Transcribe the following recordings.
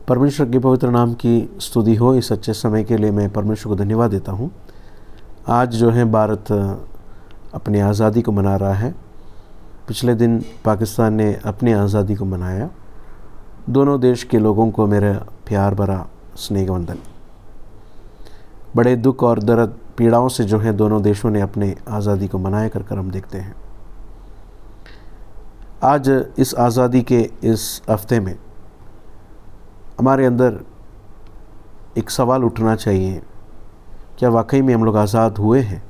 परमेश्वर के पवित्र नाम की स्तुति हो। इस अच्छे समय के लिए मैं परमेश्वर को धन्यवाद देता हूँ। आज जो है भारत अपनी आज़ादी को मना रहा है। पिछले दिन पाकिस्तान ने अपनी आज़ादी को मनाया। दोनों देश के लोगों को मेरा प्यार भरा स्नेह वंदन। बड़े दुख और दर्द पीड़ाओं से जो है दोनों देशों ने अपने आज़ादी को मनाया कर हम देखते हैं। आज इस आज़ादी के इस हफ्ते में हमारे अंदर एक सवाल उठना चाहिए, क्या वाकई में हम लोग आज़ाद हुए हैं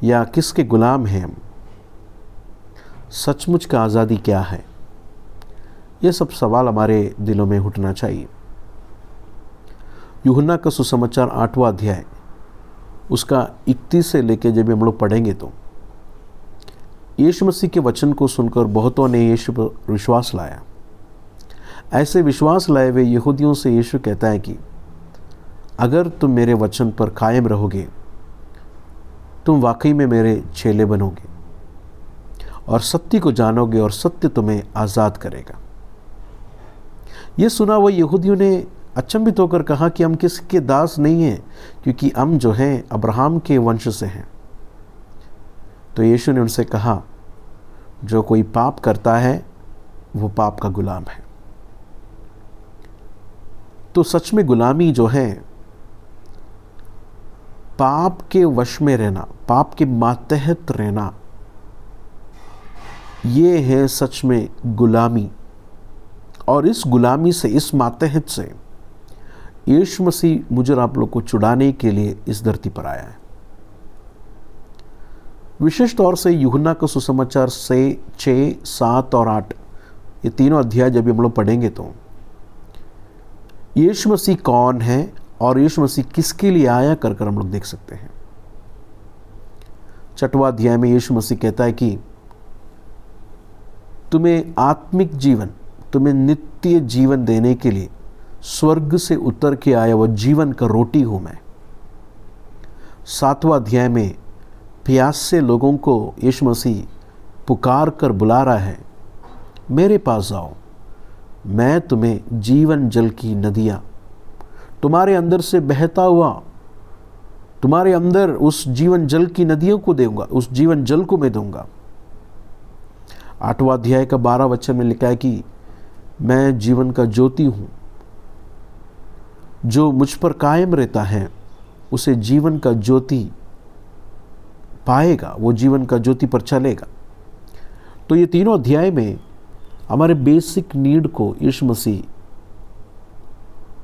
या किसके गुलाम हैं हम? सचमुच का आज़ादी क्या है? ये सब सवाल हमारे दिलों में उठना चाहिए। यूहन्ना का सुसमाचार 8वां अध्याय उसका 31 से लेकर जब हम लोग पढ़ेंगे तो यीशु मसीह के वचन को सुनकर बहुतों ने यीशु पर विश्वास लाया। ऐसे विश्वास लाए हुए यहूदियों से यीशु कहता है कि अगर तुम मेरे वचन पर कायम रहोगे, तुम वाकई में मेरे चेले बनोगे और सत्य को जानोगे और सत्य तुम्हें आज़ाद करेगा। ये सुना हुआ यहूदियों ने अचंभित होकर कहा कि हम किसके दास नहीं हैं, क्योंकि हम जो हैं अब्राहम के वंश से हैं। तो यीशु ने उनसे कहा, जो कोई पाप करता है वो पाप का गुलाम है। तो सच में गुलामी जो है, पाप के वश में रहना, पाप के मातहत रहना, ये है सच में गुलामी। और इस गुलामी से, इस मातहत से यीशु मसीह मुझे और आप लोग को छुड़ाने के लिए इस धरती पर आया है। विशेष तौर से यूहन्ना का सुसमाचार से 6, 7 और 8 ये तीनों अध्याय जब हम लोग पढ़ेंगे तो यीशु मसीह कौन है और यीशु मसीह किसके लिए आया कर हम लोग देख सकते हैं। 6वां अध्याय में यीशु मसीह कहता है कि तुम्हें आत्मिक जीवन, तुम्हें नित्य जीवन देने के लिए स्वर्ग से उतर के आया वह जीवन का रोटी हूं मैं। 7वां अध्याय में प्यासे लोगों को यीशु मसीह पुकार कर बुला रहा है, मेरे पास आओ, मैं तुम्हें जीवन जल की नदियां तुम्हारे अंदर से बहता हुआ, तुम्हारे अंदर उस जीवन जल की नदियों को दूंगा, उस जीवन जल को मैं दूंगा। 8वां अध्याय का 12 वचन में लिखा है कि मैं जीवन का ज्योति हूं, जो मुझ पर कायम रहता है उसे जीवन का ज्योति पाएगा, वो जीवन का ज्योति पर चलेगा। तो ये तीनों अध्याय में हमारे बेसिक नीड को यीशु मसीह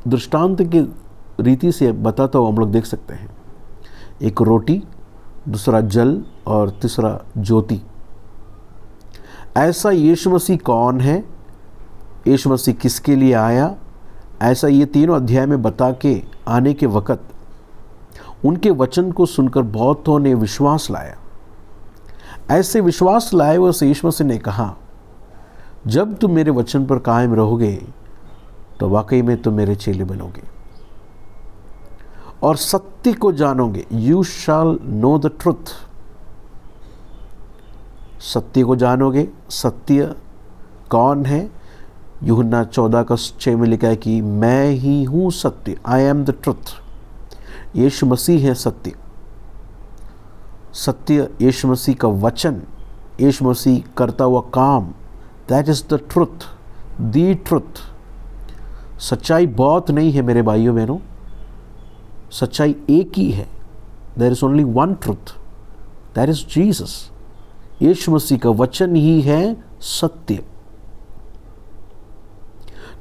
दृष्टांत के रीति से बताता हुआ हम लोग देख सकते हैं। एक रोटी, दूसरा जल और तीसरा ज्योति। ऐसा यीशु मसीह कौन है, यीशु मसीह किसके लिए आया, ऐसा ये तीनों अध्याय में बता के आने के वक़्त उनके वचन को सुनकर बहुतों ने विश्वास लाया। ऐसे विश्वास लाए हुए से यीशु मसीह ने कहा, जब तुम मेरे वचन पर कायम रहोगे तो वाकई में तुम मेरे चेले बनोगे और सत्य को जानोगे। You shall know the truth. सत्य को जानोगे। सत्य कौन है? यूहन्ना 14:6 में लिखा है कि मैं ही हूं सत्य, आई एम द ट्रुथ। यीशु मसीह है सत्य। सत्य यीशु मसीह का वचन, यीशु मसीह करता हुआ काम, that is the truth, the truth. सच्चाई बहुत नहीं है मेरे भाइयों बहनों, सच्चाई एक ही है। There is only one truth, that is Jesus. Yeshu Masih का वचन ही है सत्य।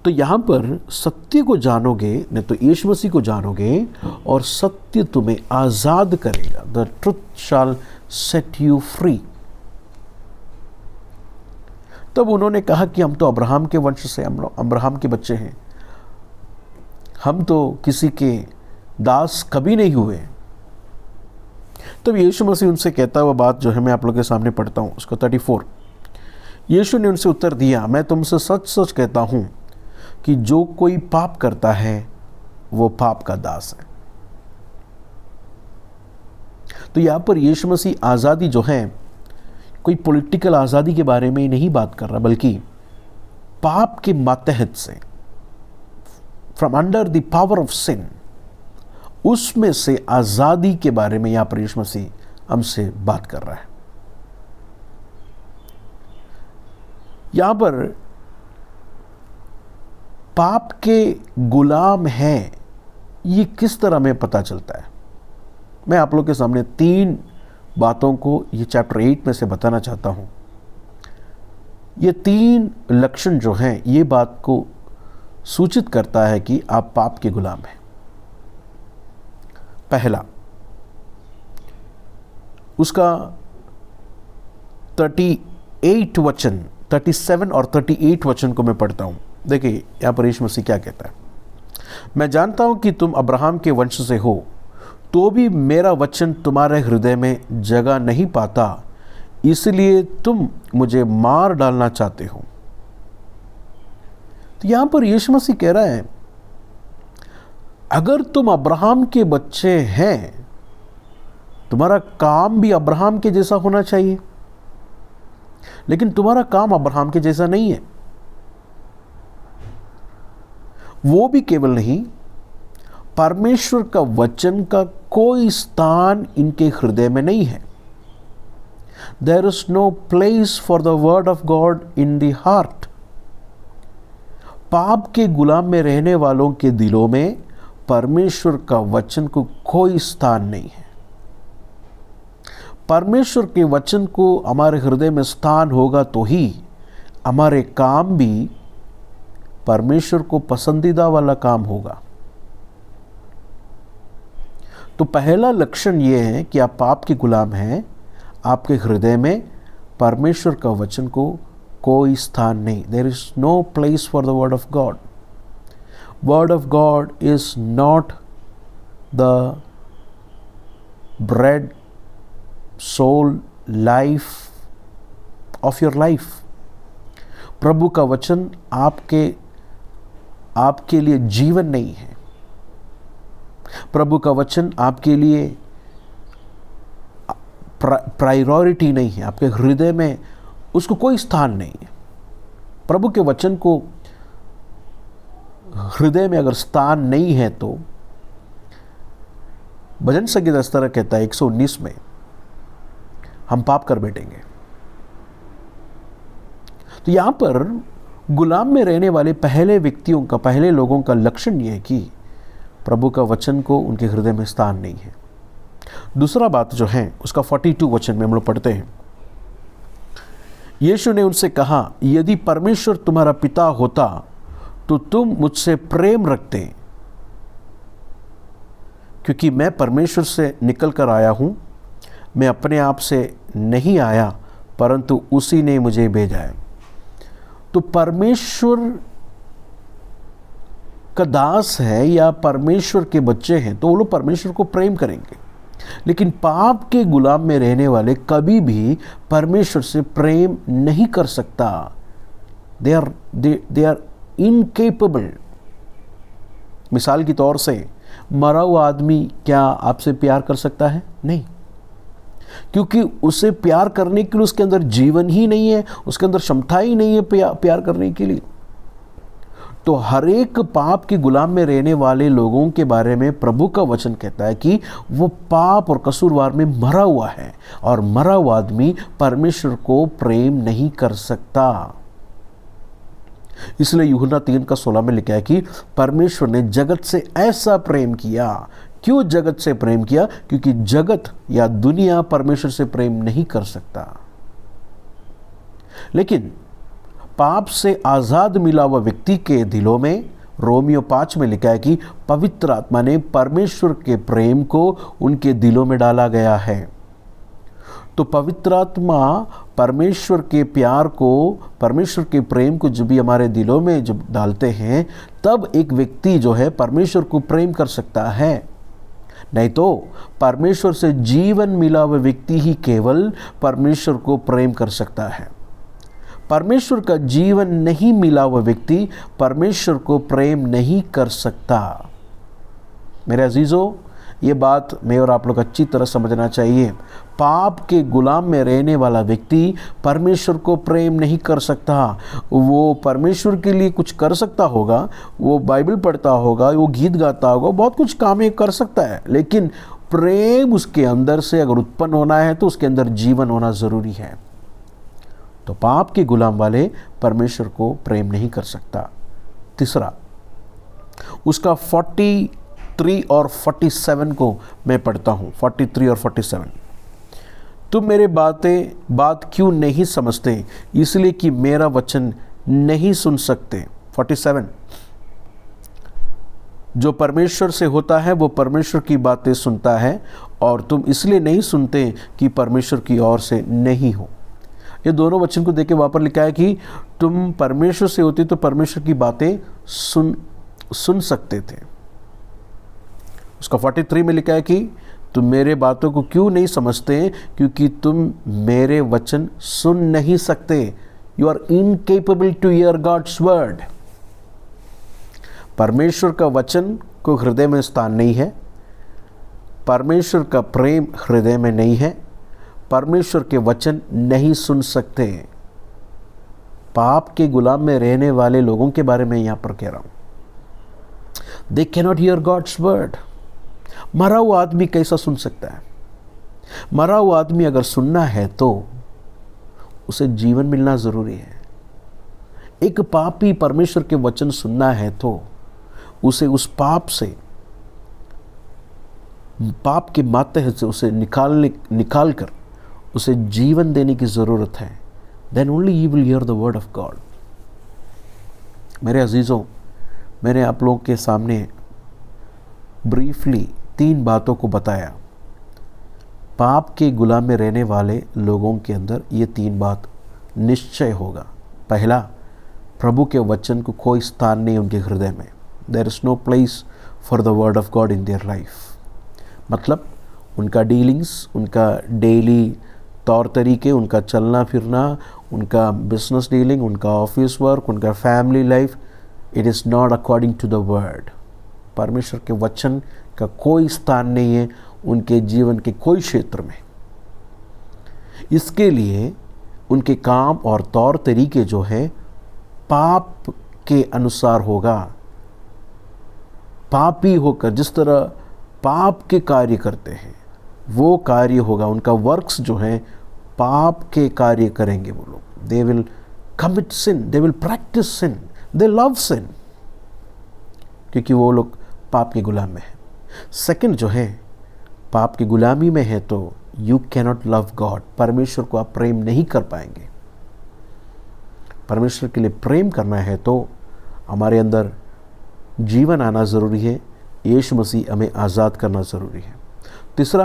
तो यहां पर सत्य को जानोगे, नहीं तो यीशु मसीह को जानोगे और सत्य तुम्हें आजाद करेगा। The truth shall set you free. तब उन्होंने कहा कि हम तो अब्राहम के वंश से, हम अब्राहम के बच्चे हैं, हम तो किसी के दास कभी नहीं हुए। तब यीशु मसीह उनसे कहता हुआ बात जो है मैं आप लोगों के सामने पढ़ता हूं, उसको 34। यीशु ने उनसे उत्तर दिया, मैं तुमसे सच सच कहता हूं कि जो कोई पाप करता है वो पाप का दास है। तो यहां पर यीशु मसीह आज़ादी जो है, कोई पॉलिटिकल आज़ादी के बारे में नहीं बात कर रहा, बल्कि पाप के मातहत से, from under the power of sin, उसमें से आजादी के बारे में यहां पर यीशु मसीह हमसे बात कर रहा है। यहां पर पाप के गुलाम हैं, ये किस तरह में पता चलता है? मैं आप लोग के सामने 3 बातों को ये चैप्टर 8 में से बताना चाहता हूं। ये 3 लक्षण जो हैं, ये बात को सूचित करता है कि आप पाप के गुलाम हैं। पहला, उसका 38 वचन, 37 और 38 वचन को मैं पढ़ता हूं। देखिए यहां पर यीशु मसीह क्या कहता है। मैं जानता हूं कि तुम अब्राहम के वंश से हो, तो भी मेरा वचन तुम्हारे हृदय में जगह नहीं पाता, इसलिए तुम मुझे मार डालना चाहते हो। तो यहां पर यीशु मसीह कह रहा है, अगर तुम अब्राहम के बच्चे हैं, तुम्हारा काम भी अब्राहम के जैसा होना चाहिए, लेकिन तुम्हारा काम अब्राहम के जैसा नहीं है। वो भी केवल नहीं, परमेश्वर का वचन का कोई स्थान इनके हृदय में नहीं है। There is no place for the word of God in the heart. पाप के गुलाम में रहने वालों के दिलों में परमेश्वर का वचन को कोई स्थान नहीं है। परमेश्वर के वचन को हमारे हृदय में स्थान होगा तो ही हमारे काम भी परमेश्वर को पसंदीदा वाला काम होगा। तो पहला लक्षण यह है कि आप पाप के गुलाम हैं, आपके हृदय में परमेश्वर का वचन को कोई स्थान नहीं। There is no place for the word of God. Word of God is not the bread, soul, life of your life. प्रभु का वचन आपके लिए जीवन नहीं है। प्रभु का वचन आपके लिए प्रायोरिटी नहीं है। आपके हृदय में उसको कोई स्थान नहीं है। प्रभु के वचन को हृदय में अगर स्थान नहीं है तो भजन संगीत इस तरह कहता है 119 में, हम पाप कर बैठेंगे। तो यहां पर गुलाम में रहने वाले पहले व्यक्तियों का, पहले लोगों का लक्षण यह है कि प्रभु का वचन को उनके हृदय में स्थान नहीं है। दूसरा बात जो है उसका 42 वचन में हम लोग पढ़ते हैं, यीशु ने उनसे कहा, यदि परमेश्वर तुम्हारा पिता होता तो तुम मुझसे प्रेम रखते, क्योंकि मैं परमेश्वर से निकल कर आया हूं। मैं अपने आप से नहीं आया, परंतु उसी ने मुझे भेजा है। तो परमेश्वर का दास है या परमेश्वर के बच्चे हैं तो वो लोग परमेश्वर को प्रेम करेंगे, लेकिन पाप के गुलाम में रहने वाले कभी भी परमेश्वर से प्रेम नहीं कर सकता। They are incapable. मिसाल के तौर से मरा हुआ आदमी क्या आपसे प्यार कर सकता है? नहीं, क्योंकि उसे प्यार करने के लिए उसके अंदर जीवन ही नहीं है, उसके अंदर क्षमता ही नहीं है प्यार करने के लिए। तो हर एक पाप के गुलाम में रहने वाले लोगों के बारे में प्रभु का वचन कहता है कि वो पाप और कसूरवार में मरा हुआ है, और मरा हुआ आदमी परमेश्वर को प्रेम नहीं कर सकता। इसलिए यूहन्ना 3:16 में लिखा है कि परमेश्वर ने जगत से ऐसा प्रेम किया। क्यों जगत से प्रेम किया? क्योंकि जगत या दुनिया परमेश्वर से प्रेम नहीं कर सकता। लेकिन पाप से आजाद मिला हुआ व्यक्ति के दिलों में, रोमियो 5 में लिखा है कि पवित्र आत्मा ने परमेश्वर के प्रेम को उनके दिलों में डाला गया है। तो पवित्र आत्मा परमेश्वर के प्यार को, परमेश्वर के प्रेम को जब भी हमारे दिलों में जब डालते हैं, तब एक व्यक्ति जो है परमेश्वर को प्रेम कर सकता है। नहीं तो परमेश्वर से जीवन मिला हुआ व्यक्ति ही केवल परमेश्वर को प्रेम कर सकता है। परमेश्वर का जीवन नहीं मिला हुआ व्यक्ति परमेश्वर को प्रेम नहीं कर सकता। मेरे अजीजों, ये बात मैं और आप लोग अच्छी तरह समझना चाहिए। पाप के गुलाम में रहने वाला व्यक्ति परमेश्वर को प्रेम नहीं कर सकता। वो परमेश्वर के लिए कुछ कर सकता होगा, वो बाइबल पढ़ता होगा, वो गीत गाता होगा, बहुत कुछ काम कर सकता है, लेकिन प्रेम उसके अंदर से अगर उत्पन्न होना है तो उसके अंदर जीवन होना ज़रूरी है। तो पाप के गुलाम वाले परमेश्वर को प्रेम नहीं कर सकता। तीसरा, उसका 43 और 47 को मैं पढ़ता हूँ। 43 और 47, तुम मेरे बात क्यों नहीं समझते, इसलिए कि मेरा वचन नहीं सुन सकते। 47, जो परमेश्वर से होता है वो परमेश्वर की बातें सुनता है, और तुम इसलिए नहीं सुनते कि परमेश्वर की ओर से नहीं हो। ये दोनों वचन को देख के वहाँ पर लिखा है कि तुम परमेश्वर से होते तो परमेश्वर की बातें सुन सकते थे। उसका 43 में लिखा है कि तुम मेरे बातों को क्यों नहीं समझते, क्योंकि तुम मेरे वचन सुन नहीं सकते। You are incapable to hear God's word. परमेश्वर का वचन को हृदय में स्थान नहीं है, परमेश्वर का प्रेम हृदय में नहीं है, परमेश्वर के वचन नहीं सुन सकते। पाप के गुलाम में रहने वाले लोगों के बारे में यहां पर कह रहा हूं। They cannot hear God's word. मरा हुआ आदमी कैसा सुन सकता है? मरा हुआ आदमी अगर सुनना है तो उसे जीवन मिलना जरूरी है। एक पापी परमेश्वर के वचन सुनना है तो उसे उस पाप के मातहत से उसे निकाल कर उसे जीवन देने की ज़रूरत है। Then only you will hear the word of God. मेरे अजीज़ों, मैंने आप लोगों के सामने ब्रीफली 3 बातों को बताया। पाप के गुलाम में रहने वाले लोगों के अंदर ये 3 बात निश्चय होगा। पहला, प्रभु के वचन को कोई स्थान नहीं उनके हृदय में। There is no place for the word of God in their life. मतलब उनका डीलिंग्स, उनका डेली तौर तरीके, उनका चलना फिरना, उनका बिजनेस डीलिंग, उनका ऑफिस वर्क, उनका family life, it is not according to the word. परमेश्वर के वचन का कोई स्थान नहीं है उनके जीवन के कोई क्षेत्र में। इसके लिए उनके काम और तौर तरीके जो है पाप के अनुसार होगा। पापी होकर जिस तरह पाप के कार्य करते हैं वो कार्य होगा। उनका वर्क्स जो है पाप के कार्य करेंगे वो लोग। They will commit sin, they will practice sin, they love sin, क्योंकि वो लोग पाप के गुलाम में है। सेकंड जो है, पाप की गुलामी में है तो यू कैनॉट लव गॉड। परमेश्वर को आप प्रेम नहीं कर पाएंगे। परमेश्वर के लिए प्रेम करना है तो हमारे अंदर जीवन आना ज़रूरी है। यीशु मसीह हमें आज़ाद करना ज़रूरी है। तीसरा,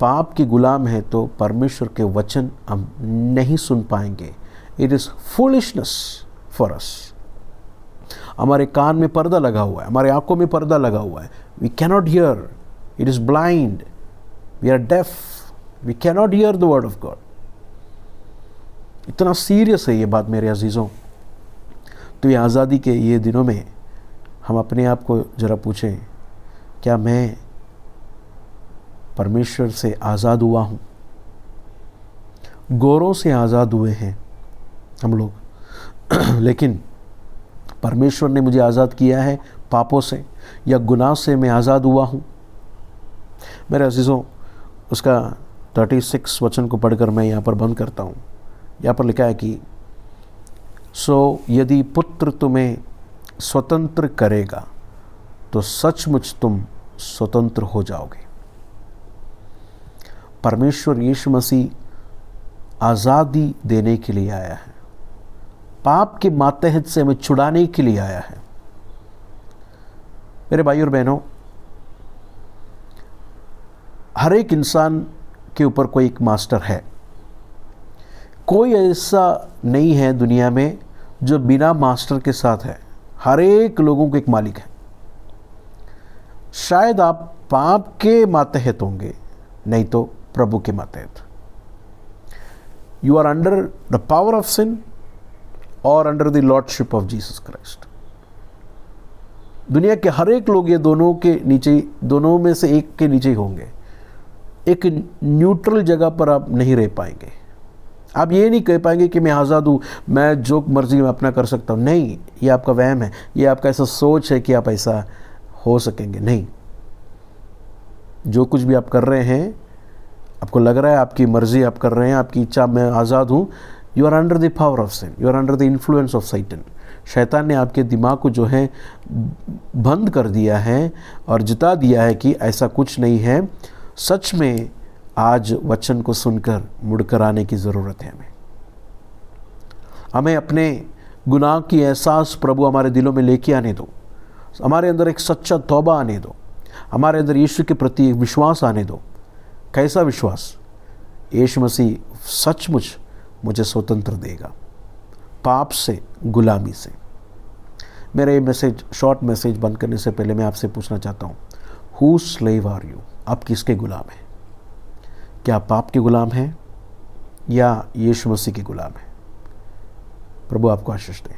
पाप के गुलाम है तो परमेश्वर के वचन हम नहीं सुन पाएंगे। It is foolishness for us. हमारे कान में पर्दा लगा हुआ है, हमारे आंखों में पर्दा लगा हुआ है। We cannot hear, it is blind, we are deaf, we cannot hear the word of God. इतना सीरियस है ये बात मेरे अजीज़ों। तो ये आज़ादी के ये दिनों में हम अपने आप को ज़रा पूछें, क्या मैं परमेश्वर से आज़ाद हुआ हूँ? गोरों से आज़ाद हुए हैं हम लोग लेकिन परमेश्वर ने मुझे आज़ाद किया है पापों से या गुनाह से मैं आज़ाद हुआ हूँ? मेरे अजीज़ों, उसका 36 वचन को पढ़कर मैं यहाँ पर बंद करता हूँ। यहाँ पर लिखा है कि सो यदि पुत्र तुम्हें स्वतंत्र करेगा तो सचमुच तुम स्वतंत्र हो जाओगे। परमेश्वर यीशु मसीह आज़ादी देने के लिए आया है, पाप के मातहत से हमें छुड़ाने के लिए आया है। मेरे भाई और बहनों, हर एक इंसान के ऊपर कोई एक मास्टर है। कोई ऐसा नहीं है दुनिया में जो बिना मास्टर के साथ है। हर एक लोगों को एक मालिक है। शायद आप पाप के मातहत होंगे, नहीं तो प्रभु के मातहत। You are under the power of sin और under the lordship of Jesus Christ. दुनिया के हर एक लोग ये दोनों के नीचे, दोनों में से एक के नीचे ही होंगे। एक न्यूट्रल जगह पर आप नहीं रह पाएंगे। आप ये नहीं कह पाएंगे कि मैं आज़ाद हूँ, मैं जो मर्जी मैं अपना कर सकता हूँ। नहीं, ये आपका वहम है, ये आपका ऐसा सोच है कि आप ऐसा हो सकेंगे। नहीं, जो कुछ भी आप कर रहे हैं, आपको लग रहा है आपकी मर्जी आप कर रहे हैं, आपकी इच्छा, मैं आज़ाद हूँ, you are under the power of sin, you are under the influence of Satan. शैतान ने आपके दिमाग को जो है बंद कर दिया है और जिता दिया है कि ऐसा कुछ नहीं है। सच में आज वचन को सुनकर मुड़कर आने की ज़रूरत है। हमें अपने गुनाह की एहसास प्रभु हमारे दिलों में लेके आने दो। हमारे अंदर एक सच्चा तौबा आने दो। हमारे अंदर यीशु के प्रति एक विश्वास आने दो। कैसा विश्वास? यीशु मसीह सचमुच मुझे स्वतंत्र देगा पाप से, गुलामी से। मेरा ये मैसेज, शॉर्ट मैसेज बंद करने से पहले मैं आपसे पूछना चाहता हूँ, हु स्लेव आर यू? आप किसके गुलाम हैं? क्या आप पाप के गुलाम हैं या यीशु मसीह के गुलाम हैं? प्रभु आपको आशीष दे।